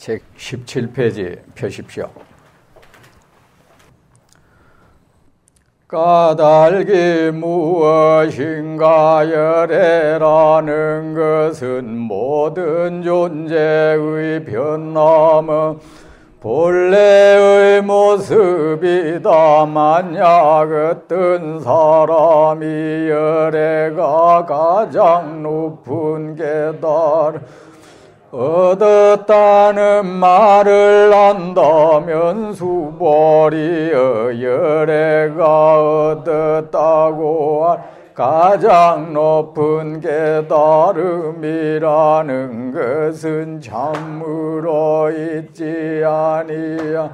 책 17페이지 펴십시오. 까닭이 무엇인가 열애라는 것은 모든 존재의 변함은 본래의 모습이다. 만약 어떤 사람이 열애가 가장 높은 깨달음 얻었다는 말을 한다면 수보리여 열애가 얻었다고 할 가장 높은 깨달음이라는 것은 참으로 있지 아니야.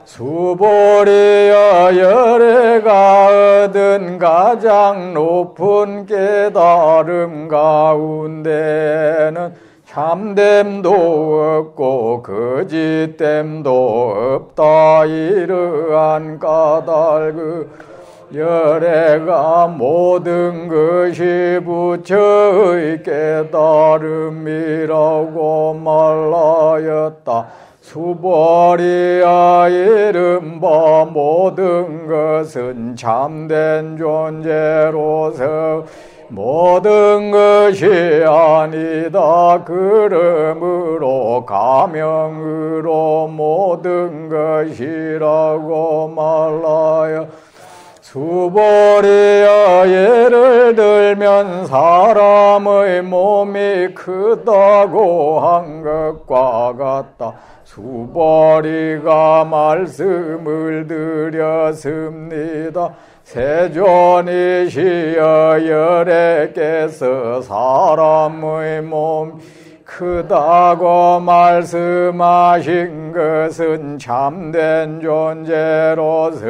수보리여 열애가 얻은 가장 높은 깨달음 가운데는 참됨도 없고 거짓됨도 없다. 이러한 까닭 열애가 모든 것이 부처의 깨달음이라고 말하였다. 수보리야 이른바 모든 것은 참된 존재로서 모든 것이 아니다. 그러므로 가명으로 모든 것이라고 말하여 수보리야 예를 들면 사람의 몸이 크다고 한 것과 같다. 수보리가 말씀을 드렸습니다. 세존이시여 열애께서 사람의 몸 크다고 말씀하신 것은 참된 존재로서의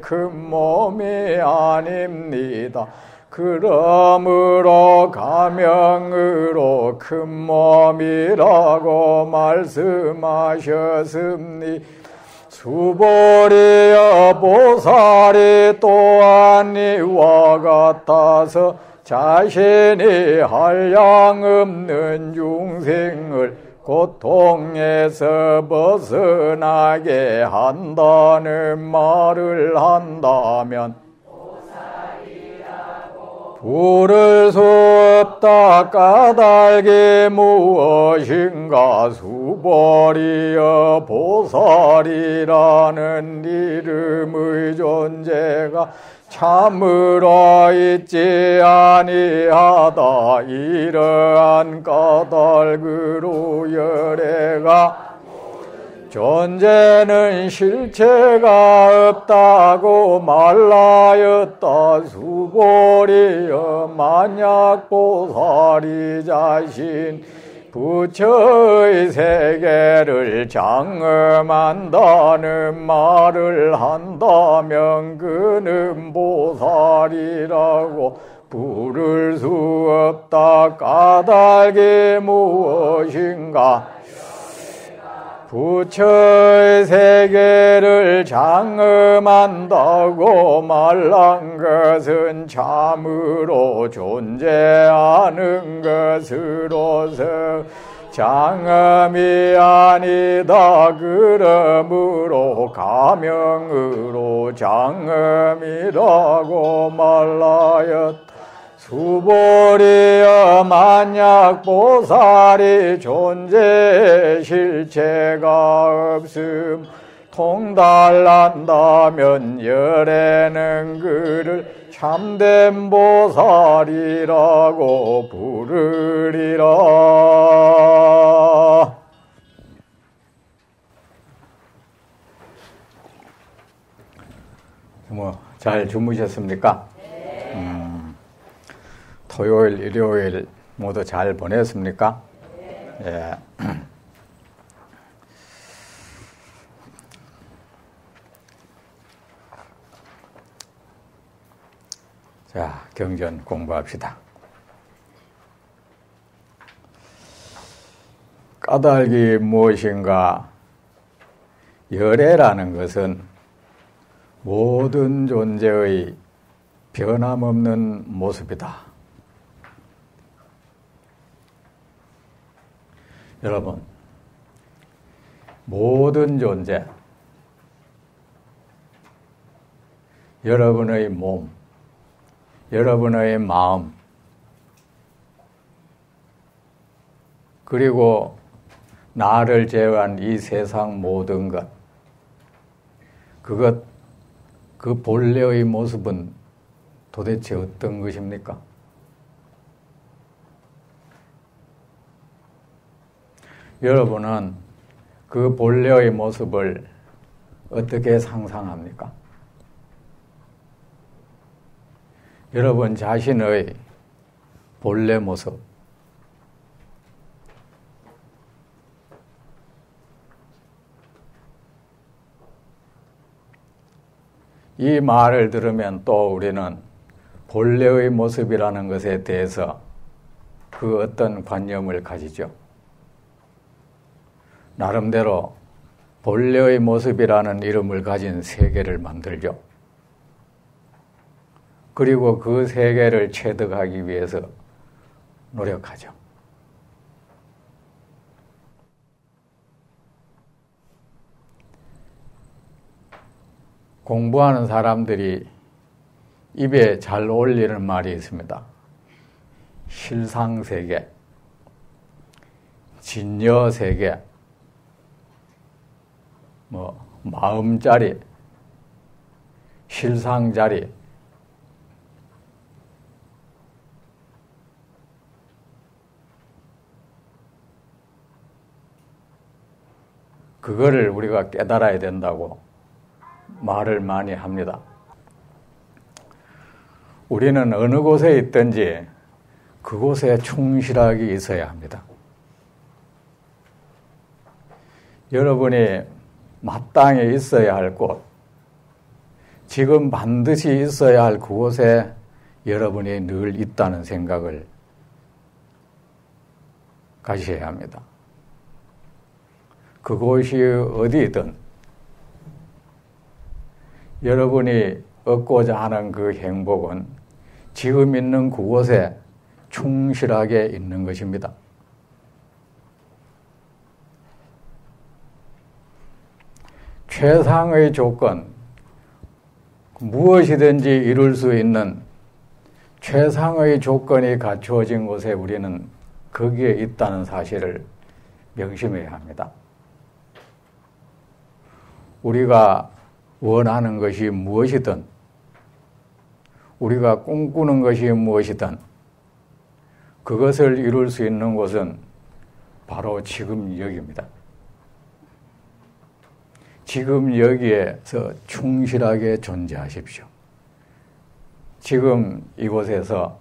큰 몸이 아닙니다. 그러므로 가명으로 큰 몸이라고 말씀하셨습니다. 수보리여 보살이 또한 이와 같아서 자신이 한량없는 중생을 고통에서 벗어나게 한다는 말을 한다면 부를 수 없다. 까닭이 무엇인가. 수보리여 보살이라는 이름의 존재가 참으로 있지 아니하다. 이러한 까닭으로 열애가 존재는 실체가 없다고 말하였다. 수보리여 만약 보살이 자신 부처의 세계를 장엄한다는 말을 한다면 그는 보살이라고 부를 수 없다. 까닭이 무엇인가. 부처의 세계를 장엄한다고 말한 것은 참으로 존재하는 것으로서 장엄이 아니다. 그러므로 가명으로 장엄이라고 말하였다. 수보리여 만약 보살이 존재의 실체가 없음 통달한다면 열애는 그를 참된 보살이라고 부르리라. 잘 주무셨습니까? 토요일, 일요일 모두 잘 보냈습니까? 예. 자, 경전 공부합시다. 까닭이 무엇인가? 열애라는 것은 모든 존재의 변함없는 모습이다. 여러분, 모든 존재, 여러분의 몸, 여러분의 마음, 그리고 나를 제외한 이 세상 모든 것, 그 본래의 모습은 도대체 어떤 것입니까? 여러분은 그 본래의 모습을 어떻게 상상합니까? 여러분 자신의 본래 모습, 이 말을 들으면 또 우리는 본래의 모습이라는 것에 대해서 그 어떤 관념을 가지죠. 나름대로 본래의 모습이라는 이름을 가진 세계를 만들죠. 그리고 그 세계를 체득하기 위해서 노력하죠. 공부하는 사람들이 입에 잘 어울리는 말이 있습니다. 실상세계, 진여세계, 마음자리, 실상자리, 그거를 우리가 깨달아야 된다고 말을 많이 합니다. 우리는 어느 곳에 있든지 그곳에 충실하게 있어야 합니다. 여러분이 마땅히 있어야 할 곳, 지금 반드시 있어야 할 그곳에 여러분이 늘 있다는 생각을 가셔야 합니다. 그곳이 어디든 여러분이 얻고자 하는 그 행복은 지금 있는 그곳에 충실하게 있는 것입니다. 최상의 조건, 무엇이든지 이룰 수 있는 최상의 조건이 갖추어진 곳에 우리는 거기에 있다는 사실을 명심해야 합니다. 우리가 원하는 것이 무엇이든, 우리가 꿈꾸는 것이 무엇이든 그것을 이룰 수 있는 곳은 바로 지금 여기입니다. 지금 여기에서 충실하게 존재하십시오. 지금 이곳에서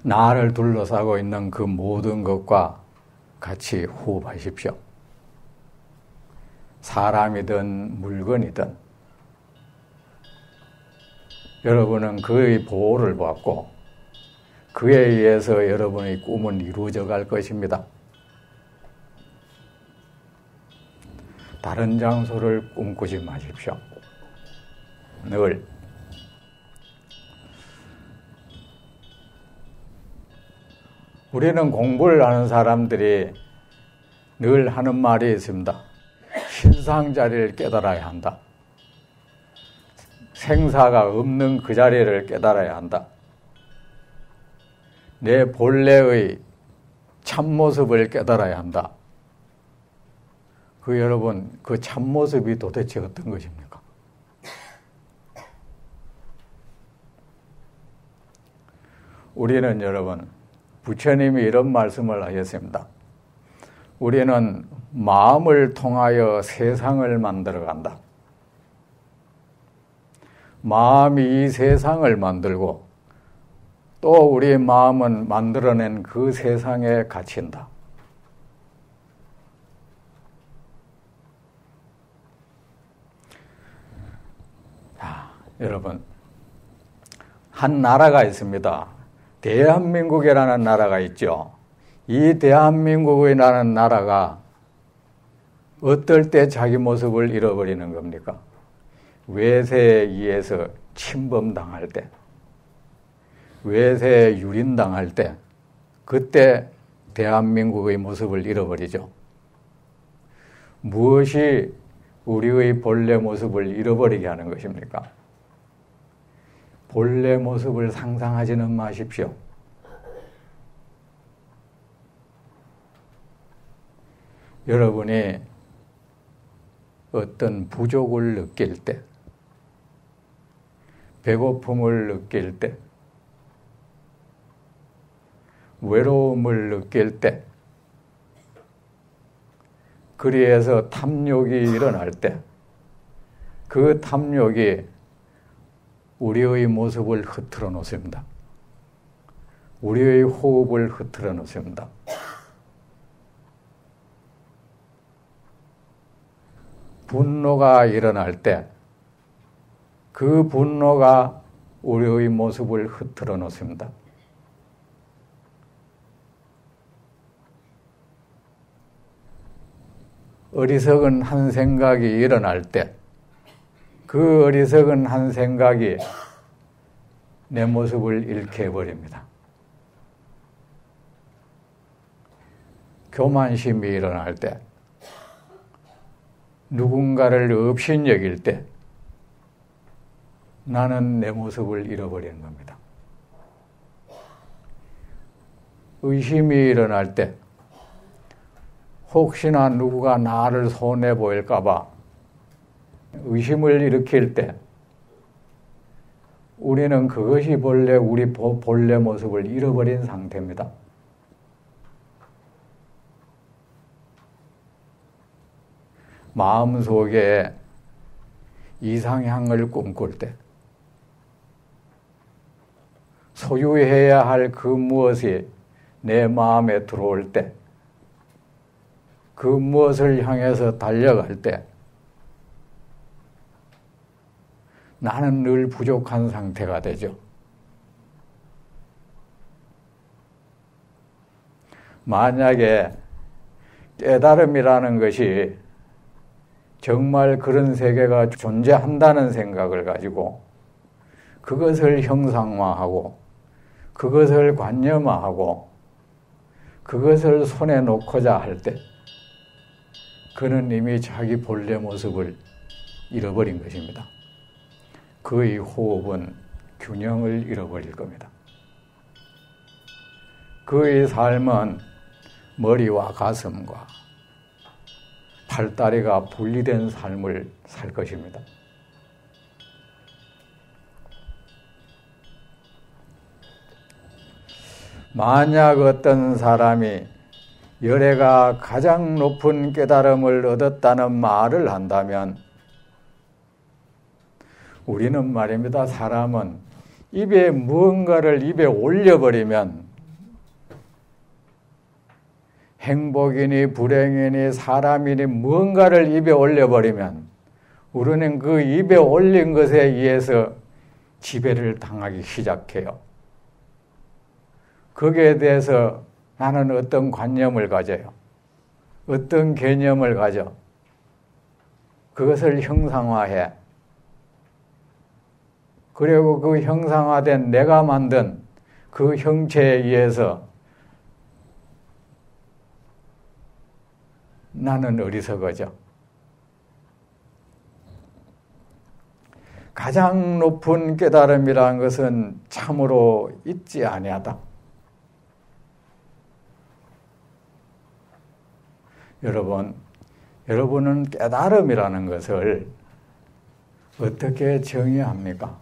나를 둘러싸고 있는 그 모든 것과 같이 호흡하십시오. 사람이든 물건이든 여러분은 그의 보호를 받고 그에 의해서 여러분의 꿈은 이루어져 갈 것입니다. 다른 장소를 꿈꾸지 마십시오. 늘 우리는 공부를 하는 사람들이 늘 하는 말이 있습니다. 실상자리를 깨달아야 한다. 생사가 없는 그 자리를 깨달아야 한다. 내 본래의 참모습을 깨달아야 한다. 여러분, 그 참모습이 도대체 어떤 것입니까? 우리는 여러분, 부처님이 이런 말씀을 하셨습니다. 우리는 마음을 통하여 세상을 만들어 간다. 마음이 이 세상을 만들고 또 우리의 마음은 만들어낸 그 세상에 갇힌다. 자, 여러분, 한 나라가 있습니다. 대한민국이라는 나라가 있죠. 이 대한민국이라는 나라가 어떨 때 자기 모습을 잃어버리는 겁니까? 외세에 의해서 침범당할 때, 외세에 유린당할 때, 그때 대한민국의 모습을 잃어버리죠. 무엇이 우리의 본래 모습을 잃어버리게 하는 것입니까? 본래 모습을 상상하지는 마십시오. 여러분이 어떤 부족을 느낄 때, 배고픔을 느낄 때, 외로움을 느낄 때, 그리해서 탐욕이 일어날 때, 그 탐욕이 우리의 모습을 흐트러 놓습니다. 우리의 호흡을 흐트러 놓습니다. 분노가 일어날 때 그 분노가 우리의 모습을 흐트러 놓습니다. 어리석은 한 생각이 일어날 때 그 어리석은 한 생각이 내 모습을 잃게 해버립니다. 교만심이 일어날 때, 누군가를 업신여길 때 나는 내 모습을 잃어버리는 겁니다. 의심이 일어날 때 혹시나 누구가 나를 손해 보일까 봐 의심을 일으킬 때 우리는 그것이 본래 우리 본래 모습을 잃어버린 상태입니다. 마음속에 이상향을 꿈꿀 때, 소유해야 할 그 무엇이 내 마음에 들어올 때, 그 무엇을 향해서 달려갈 때 나는 늘 부족한 상태가 되죠. 만약에 깨달음이라는 것이 정말 그런 세계가 존재한다는 생각을 가지고 그것을 형상화하고 그것을 관념화하고 그것을 손에 놓고자 할 때 그는 이미 자기 본래 모습을 잃어버린 것입니다. 그의 호흡은 균형을 잃어버릴 겁니다. 그의 삶은 머리와 가슴과 팔다리가 분리된 삶을 살 것입니다. 만약 어떤 사람이 열애가 가장 높은 깨달음을 얻었다는 말을 한다면 우리는 말입니다. 사람은 입에 무언가를 입에 올려버리면 행복이니 불행이니 사람이니 무언가를 입에 올려버리면 우리는 그 입에 올린 것에 의해서 지배를 당하기 시작해요. 거기에 대해서 나는 어떤 관념을 가져요. 어떤 개념을 가져. 그것을 형상화해. 그리고 그 형상화된 내가 만든 그 형체에 의해서 나는 어리석어져. 가장 높은 깨달음이라는 것은 참으로 있지 아니하다. 여러분은 깨달음이라는 것을 어떻게 정의합니까?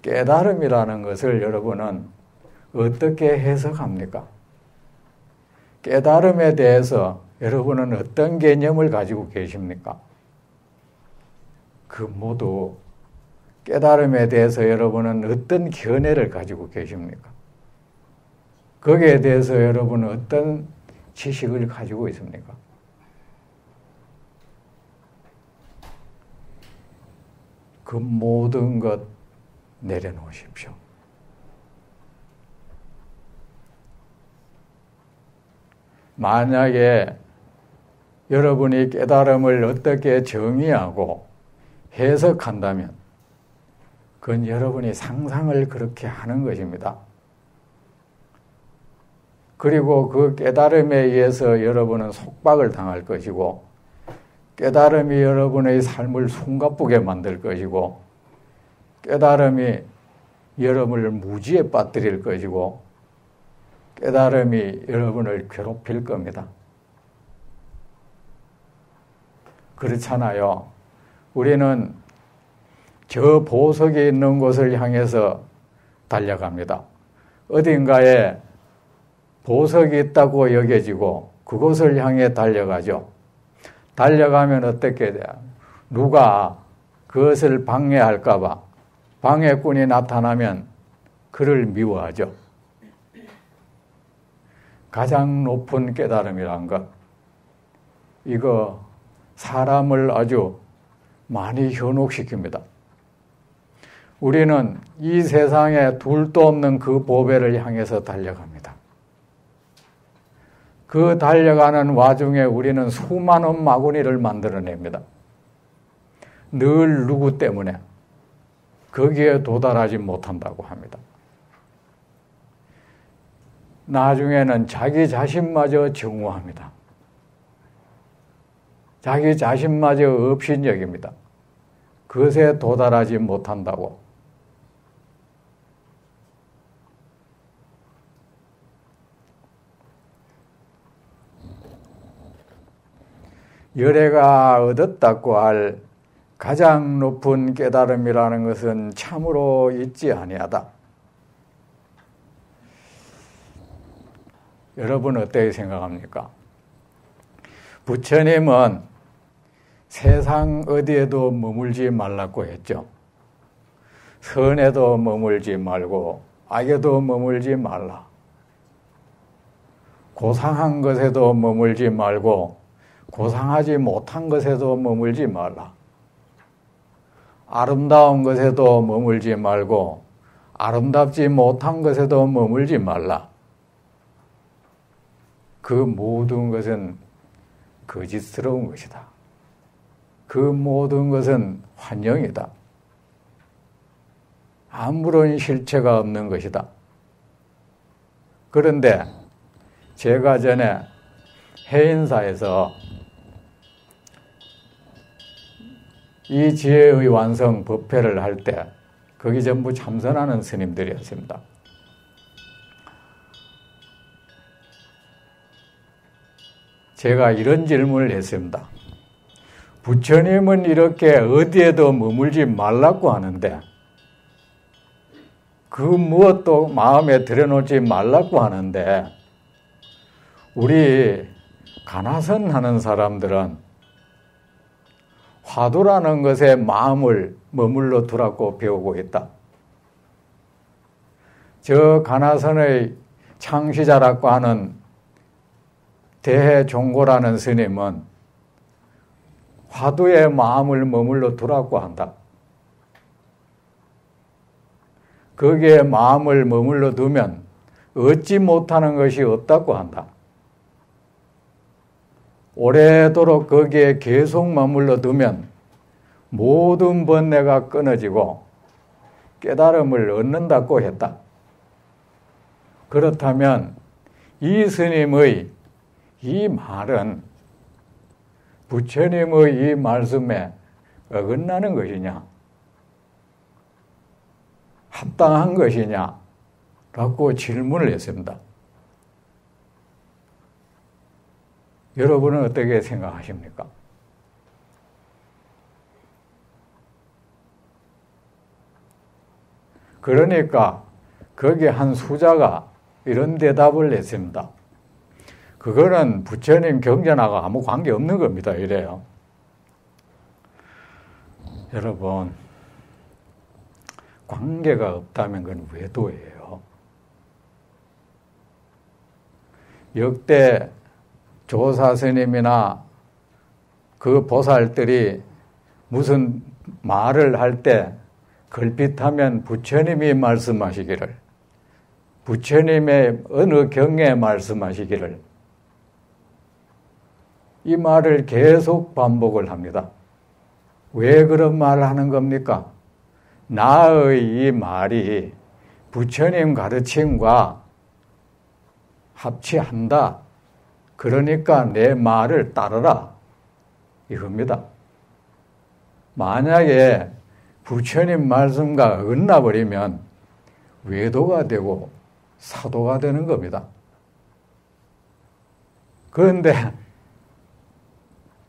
깨달음이라는 것을 여러분은 어떻게 해석합니까? 깨달음에 대해서 여러분은 어떤 개념을 가지고 계십니까? 그 모두 깨달음에 대해서 여러분은 어떤 견해를 가지고 계십니까? 거기에 대해서 여러분은 어떤 지식을 가지고 있습니까? 그 모든 것 내려놓으십시오. 만약에 여러분이 깨달음을 어떻게 정의하고 해석한다면 그건 여러분이 상상을 그렇게 하는 것입니다. 그리고 그 깨달음에 의해서 여러분은 속박을 당할 것이고, 깨달음이 여러분의 삶을 숨가쁘게 만들 것이고, 깨달음이 여러분을 무지에 빠뜨릴 것이고, 깨달음이 여러분을 괴롭힐 겁니다. 그렇잖아요. 우리는 저 보석이 있는 곳을 향해서 달려갑니다. 어딘가에 보석이 있다고 여겨지고 그곳을 향해 달려가죠. 달려가면 어떻게 돼요? 누가 그것을 방해할까 봐 방해꾼이 나타나면 그를 미워하죠. 가장 높은 깨달음이란 것, 이거 사람을 아주 많이 현혹시킵니다. 우리는 이 세상에 둘도 없는 그 보배를 향해서 달려갑니다. 그 달려가는 와중에 우리는 수많은 마구니를 만들어냅니다. 늘 누구 때문에 거기에 도달하지 못한다고 합니다. 나중에는 자기 자신마저 증오합니다. 자기 자신마저 업신여깁니다. 그것에 도달하지 못한다고. 열애가 얻었다고 할 가장 높은 깨달음이라는 것은 참으로 있지 아니하다. 여러분 어떻게 생각합니까? 부처님은 세상 어디에도 머물지 말라고 했죠. 선에도 머물지 말고 악에도 머물지 말라. 고상한 것에도 머물지 말고 고상하지 못한 것에도 머물지 말라. 아름다운 것에도 머물지 말고 아름답지 못한 것에도 머물지 말라. 그 모든 것은 거짓스러운 것이다. 그 모든 것은 환영이다. 아무런 실체가 없는 것이다. 그런데 제가 전에 해인사에서 이 지혜의 완성 법회를 할 때 거기 전부 참선하는 스님들이었습니다. 제가 이런 질문을 했습니다. 부처님은 이렇게 어디에도 머물지 말라고 하는데 그 무엇도 마음에 들여놓지 말라고 하는데 우리 가나선 하는 사람들은 화두라는 것에 마음을 머물러 두라고 배우고 있다. 저 가나선의 창시자라고 하는 대해종고라는 스님은 화두에 마음을 머물러 두라고 한다. 거기에 마음을 머물러 두면 얻지 못하는 것이 없다고 한다. 오래도록 거기에 계속 머물러 두면 모든 번뇌가 끊어지고 깨달음을 얻는다고 했다. 그렇다면 이 스님의 이 말은 부처님의 이 말씀에 어긋나는 것이냐, 합당한 것이냐 라고 질문을 했습니다. 여러분은 어떻게 생각하십니까? 그러니까 거기 한 수자가 이런 대답을 했습니다. 그거는 부처님 경전하고 아무 관계없는 겁니다. 이래요. 여러분, 관계가 없다면 그건 외도예요. 역대 조사 스님이나 그 보살들이 무슨 말을 할 때 걸핏하면 부처님이 말씀하시기를, 부처님의 어느 경에 말씀하시기를, 이 말을 계속 반복을 합니다. 왜 그런 말을 하는 겁니까? 나의 이 말이 부처님 가르침과 합치한다. 그러니까 내 말을 따르라. 이겁니다. 만약에 부처님 말씀과 어긋나버리면 외도가 되고 사도가 되는 겁니다. 그런데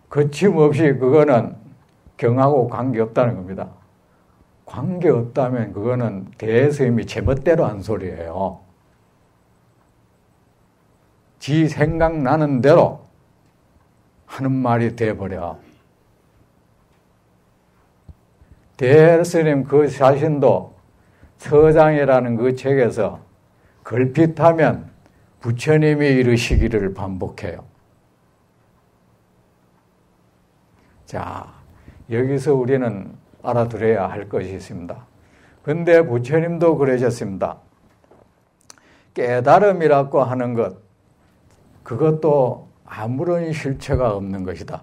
거침없이 그거는 경하고 관계없다는 겁니다. 관계없다면 그거는 대스님이 제멋대로 한 소리예요. 지 생각나는 대로 하는 말이 돼버려. 대스님 그 자신도 서장이라는 그 책에서 걸핏하면 부처님이 이르시기를 반복해요. 자, 여기서 우리는 알아들어야 할 것이 있습니다. 근데 부처님도 그러셨습니다. 깨달음이라고 하는 것, 그것도 아무런 실체가 없는 것이다.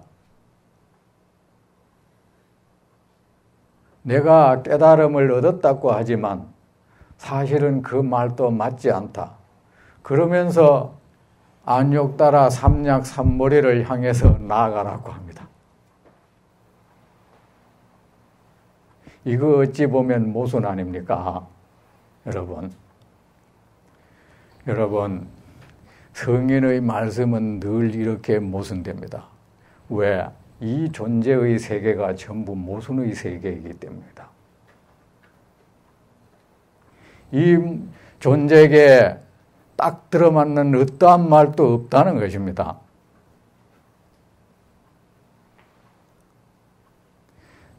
내가 깨달음을 얻었다고 하지만 사실은 그 말도 맞지 않다. 그러면서 안욕 따라 삼약 삼모리를 향해서 나아가라고 합니다. 이거 어찌 보면 모순 아닙니까? 여러분, 성인의 말씀은 늘 이렇게 모순됩니다. 왜? 이 존재의 세계가 전부 모순의 세계이기 때문입니다. 이 존재에게 딱 들어맞는 어떠한 말도 없다는 것입니다.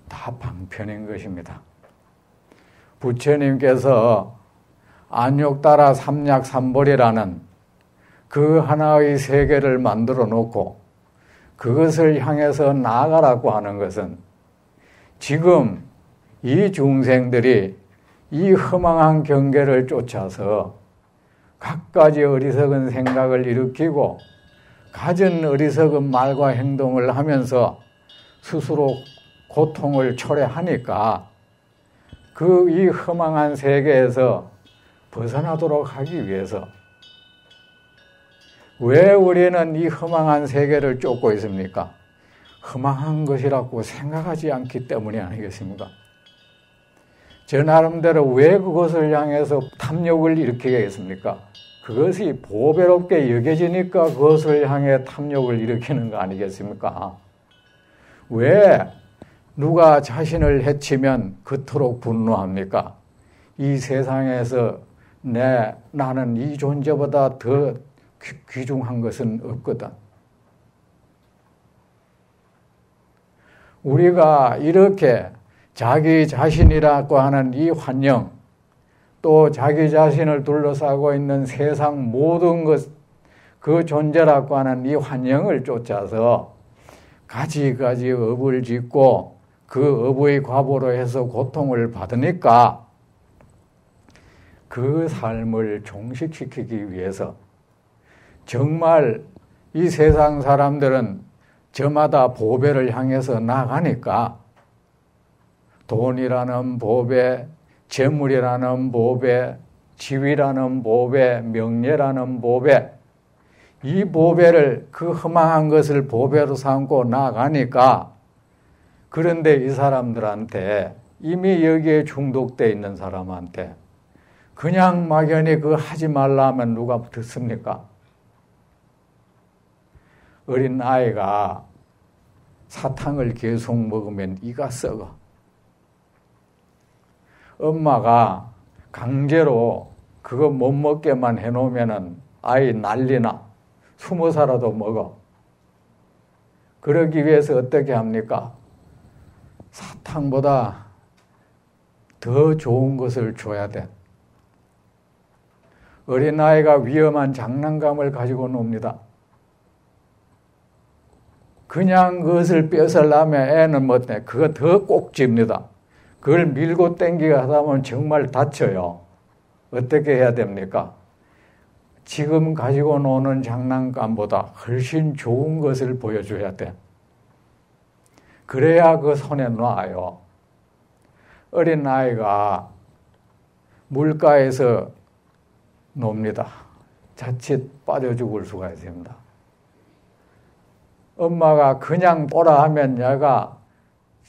다 방편인 것입니다. 부처님께서 안욕 따라 삼약 삼보리라는 그 하나의 세계를 만들어 놓고 그것을 향해서 나아가라고 하는 것은 지금 이 중생들이 이 허망한 경계를 쫓아서 갖가지 어리석은 생각을 일으키고 갖은 어리석은 말과 행동을 하면서 스스로 고통을 초래하니까 그 이 허망한 세계에서 벗어나도록 하기 위해서 왜 우리는 이 허망한 세계를 쫓고 있습니까? 허망한 것이라고 생각하지 않기 때문이 아니겠습니까? 저 나름대로 왜 그것을 향해서 탐욕을 일으키겠습니까? 그것이 보배롭게 여겨지니까 그것을 향해 탐욕을 일으키는 거 아니겠습니까? 왜 누가 자신을 해치면 그토록 분노합니까? 이 세상에서 나는 이 존재보다 더 귀중한 것은 없거든. 우리가 이렇게 자기 자신이라고 하는 이 환영, 또 자기 자신을 둘러싸고 있는 세상 모든 것, 그 존재라고 하는 이 환영을 쫓아서 가지가지 업을 짓고 그 업의 과보로 해서 고통을 받으니까 그 삶을 종식시키기 위해서 정말 이 세상 사람들은 저마다 보배를 향해서 나가니까 돈이라는 보배, 재물이라는 보배, 지위라는 보배, 명예라는 보배, 이 보배를 그 허망한 것을 보배로 삼고 나가니까 그런데 이 사람들한테 이미 여기에 중독되어 있는 사람한테 그냥 막연히 그거 하지 말라 하면 누가 듣습니까? 어린 아이가 사탕을 계속 먹으면 이가 썩어. 엄마가 강제로 그거 못 먹게만 해놓으면 아이 난리나. 숨어서라도 먹어. 그러기 위해서 어떻게 합니까? 사탕보다 더 좋은 것을 줘야 돼. 어린아이가 위험한 장난감을 가지고 놉니다. 그냥 그것을 뺏으려면 애는 못해. 그거 더 꼭 집니다. 그걸 밀고 땡기고 하다 보면 정말 다쳐요. 어떻게 해야 됩니까? 지금 가지고 노는 장난감보다 훨씬 좋은 것을 보여줘야 돼. 그래야 그 손에 놔요. 어린아이가 물가에서 놉니다. 자칫 빠져 죽을 수가 있습니다. 엄마가 그냥 오라 하면 얘가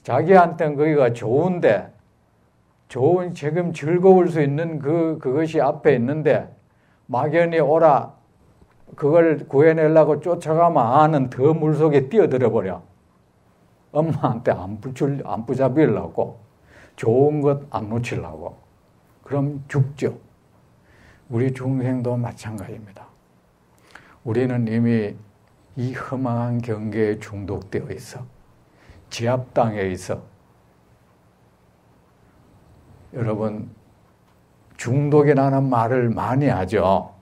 자기한테는 거기가 좋은데, 지금 즐거울 수 있는 그것이 앞에 있는데, 막연히 오라, 그걸 구해내려고 쫓아가면 아는 더 물속에 뛰어들어 버려. 엄마한테 안 붙잡으려고, 좋은 것 안 놓치려고. 그럼 죽죠. 우리 중생도 마찬가지입니다. 우리는 이미 이 허망한 경계에 중독되어 있어. 지압당해 있어. 여러분, 중독이라는 말을 많이 하죠.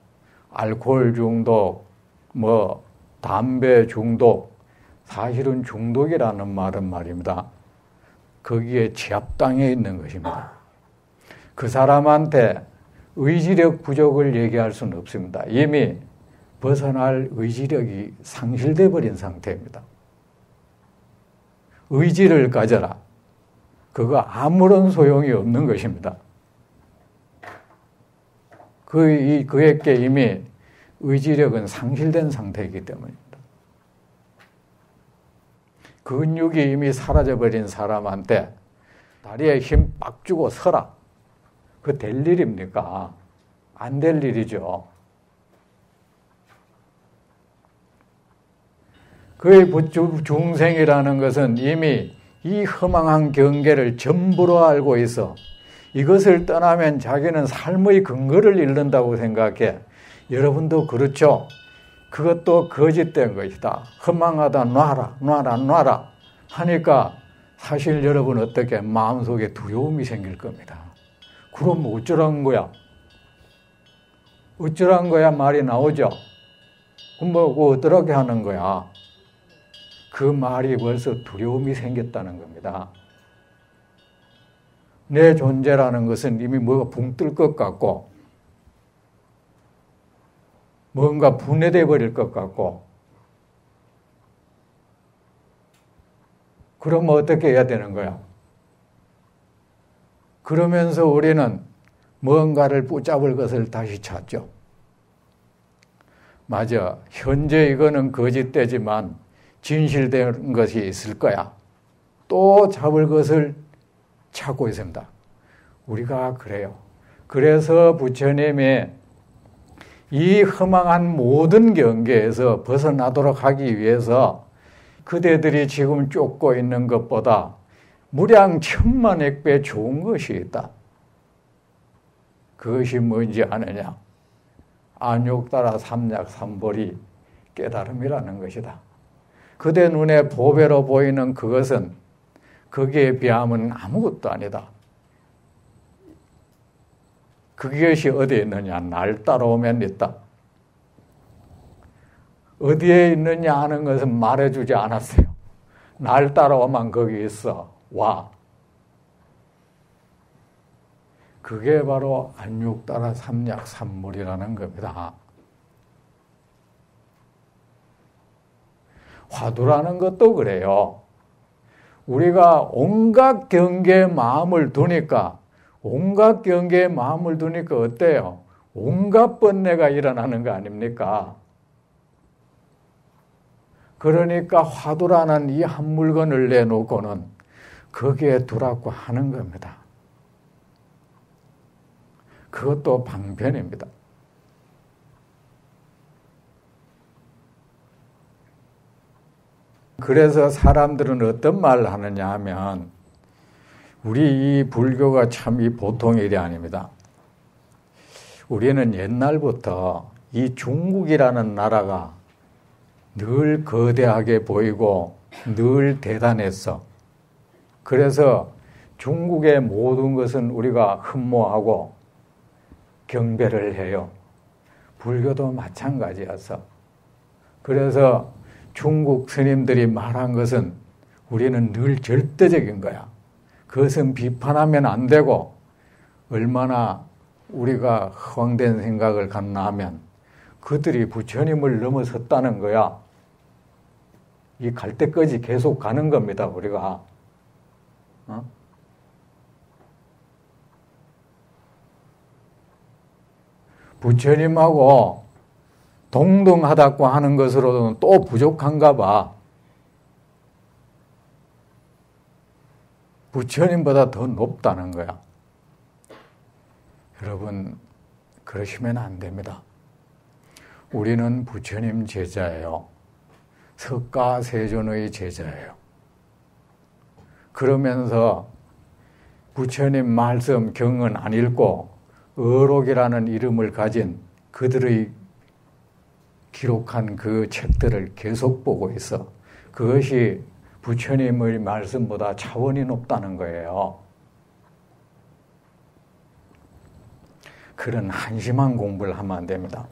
알코올 중독, 담배 중독. 사실은 중독이라는 말은 말입니다. 거기에 지압당해 있는 것입니다. 그 사람한테 의지력 부족을 얘기할 수는 없습니다. 이미 벗어날 의지력이 상실돼 버린 상태입니다. 의지를 가져라. 그거 아무런 소용이 없는 것입니다. 그에게 이미 의지력은 상실된 상태이기 때문입니다. 근육이 이미 사라져버린 사람한테 다리에 힘 빡 주고 서라. 그거 될 일입니까? 안 될 일이죠. 그의 중생이라는 것은 이미 이 허망한 경계를 전부로 알고 있어. 이것을 떠나면 자기는 삶의 근거를 잃는다고 생각해. 여러분도 그렇죠? 그것도 거짓된 것이다. 허망하다, 놔라 하니까 사실 여러분 어떻게 마음속에 두려움이 생길 겁니다. 그럼 어쩌라는 거야 말이 나오죠. 그럼 어떻게 하는 거야? 그 말이 벌써 두려움이 생겼다는 겁니다. 내 존재라는 것은 이미 뭐가 붕 뜰 것 같고, 뭔가 분해돼 버릴 것 같고, 그러면 어떻게 해야 되는 거야? 그러면서 우리는 뭔가를 붙잡을 것을 다시 찾죠. 맞아. 현재 이거는 거짓되지만 진실된 것이 있을 거야. 또 잡을 것을 찾고 있습니다. 우리가 그래요. 그래서 부처님이 이 허망한 모든 경계에서 벗어나도록 하기 위해서 그대들이 지금 쫓고 있는 것보다 무량 천만億배 좋은 것이 있다. 그것이 뭔지 아느냐? 안욕따라 삼약삼보리 깨달음이라는 것이다. 그대 눈에 보배로 보이는 그것은 거기에 비하면 아무것도 아니다. 그것이 어디에 있느냐? 날 따라오면 있다. 어디에 있느냐 하는 것은 말해주지 않았어요. 날 따라오면 거기 있어. 와. 그게 바로 안육따라 삼약삼물이라는 겁니다. 화두라는 것도 그래요. 우리가 온갖 경계에 마음을 두니까 어때요? 온갖 번뇌가 일어나는 거 아닙니까? 그러니까 화두라는 이 한 물건을 내놓고는 거기에 두라고 하는 겁니다. 그것도 방편입니다. 그래서 사람들은 어떤 말을 하느냐 하면 우리 이 불교가 참 이 보통 일이 아닙니다. 우리는 옛날부터 이 중국이라는 나라가 늘 거대하게 보이고 늘 대단했어. 그래서 중국의 모든 것은 우리가 흠모하고 경배를 해요. 불교도 마찬가지였어. 그래서 중국 스님들이 말한 것은 우리는 늘 절대적인 거야. 그것은 비판하면 안 되고 얼마나 우리가 허황된 생각을 갖나 하면 그들이 부처님을 넘어섰다는 거야. 이 갈 때까지 계속 가는 겁니다, 우리가. 부처님하고 동등하다고 하는 것으로는 또 부족한가 봐. 부처님보다 더 높다는 거야. 여러분, 그러시면 안 됩니다. 우리는 부처님 제자예요. 석가세존의 제자예요. 그러면서 부처님 말씀 경은 안 읽고 어록이라는 이름을 가진 그들의 기록한 그 책들을 계속 보고 있어. 그것이 부처님의 말씀보다 차원이 높다는 거예요. 그런 한심한 공부를 하면 안 됩니다.